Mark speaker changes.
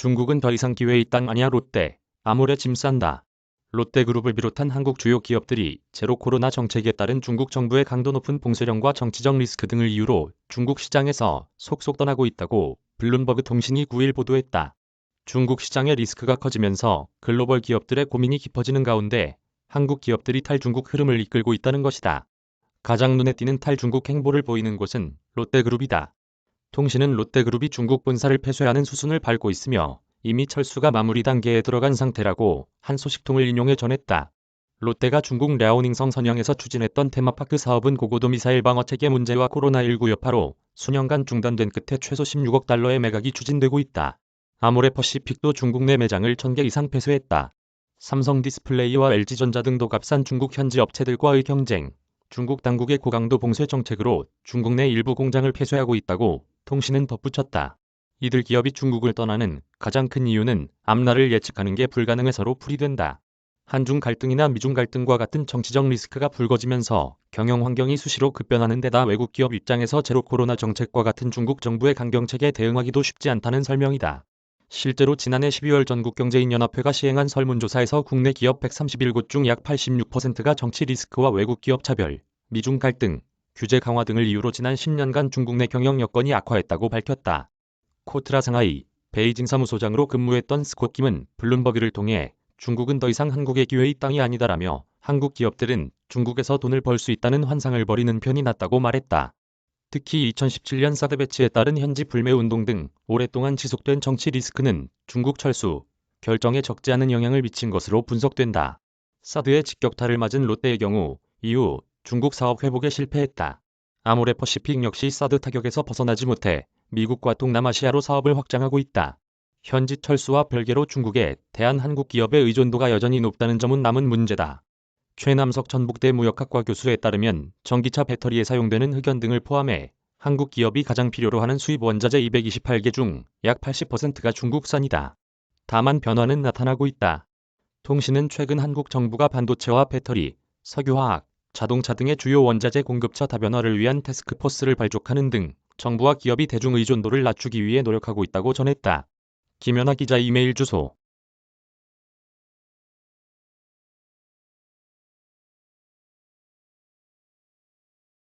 Speaker 1: 중국은 더 이상 기회의 땅 아니야. 롯데, 아모레 짐 싼다. 롯데그룹을 비롯한 한국 주요 기업들이 제로 코로나 정책에 따른 중국 정부의 강도 높은 봉쇄령과 정치적 리스크 등을 이유로 중국 시장에서 속속 떠나고 있다고 블룸버그 통신이 9일 보도했다. 중국 시장의 리스크가 커지면서 글로벌 기업들의 고민이 깊어지는 가운데 한국 기업들이 탈중국 흐름을 이끌고 있다는 것이다. 가장 눈에 띄는 탈중국 행보를 보이는 곳은 롯데그룹이다. 통신은 롯데그룹이 중국 본사를 폐쇄하는 수순을 밟고 있으며 이미 철수가 마무리 단계에 들어간 상태라고 한 소식통을 인용해 전했다. 롯데가 중국 랴오닝성 선양에서 추진했던 테마파크 사업은 고고도 미사일 방어체계 문제와 코로나19 여파로 수년간 중단된 끝에 최소 16억 달러의 매각이 추진되고 있다. 아모레 퍼시픽도 중국 내 매장을 1000개 이상 폐쇄했다. 삼성 디스플레이와 LG전자 등도 값싼 중국 현지 업체들과의 경쟁, 중국 당국의 고강도 봉쇄 정책으로 중국 내 일부 공장을 폐쇄하고 있다고 통신은 덧붙였다. 이들 기업이 중국을 떠나는 가장 큰 이유는 앞날을 예측하는 게 불가능해서로 풀이된다. 한중 갈등이나 미중 갈등과 같은 정치적 리스크가 불거지면서 경영 환경이 수시로 급변하는 데다 외국 기업 입장에서 제로 코로나 정책과 같은 중국 정부의 강경책에 대응하기도 쉽지 않다는 설명이다. 실제로 지난해 12월 전국경제인연합회가 시행한 설문조사에서 국내 기업 131곳 중 약 86%가 정치 리스크와 외국 기업 차별, 미중 갈등, 규제 강화 등을 이유로 지난 10년간 중국 내 경영 여건이 악화했다고 밝혔다. 코트라 상하이, 베이징 사무소장으로 근무했던 스콧 김은 블룸버그를 통해 중국은 더 이상 한국의 기회의 땅이 아니다라며 한국 기업들은 중국에서 돈을 벌 수 있다는 환상을 버리는 편이 낫다고 말했다. 특히 2017년 사드 배치에 따른 현지 불매 운동 등 오랫동안 지속된 정치 리스크는 중국 철수 결정에 적지 않은 영향을 미친 것으로 분석된다. 사드의 직격탄을 맞은 롯데의 경우 이후 중국 사업 회복에 실패했다. 아모레 퍼시픽 역시 사드 타격에서 벗어나지 못해 미국과 동남아시아로 사업을 확장하고 있다. 현지 철수와 별개로 중국에 대한 한국 기업의 의존도가 여전히 높다는 점은 남은 문제다. 최남석 전북대 무역학과 교수에 따르면 전기차 배터리에 사용되는 흑연 등을 포함해 한국 기업이 가장 필요로 하는 수입 원자재 228개 중 약 80%가 중국산이다. 다만 변화는 나타나고 있다. 통신은 최근 한국 정부가 반도체와 배터리, 석유화학, 자동차 등의 주요 원자재 공급처 다변화를 위한 태스크포스를 발족하는 등 정부와 기업이 대중 의존도를 낮추기 위해 노력하고 있다고 전했다. 김연아 기자 이메일 주소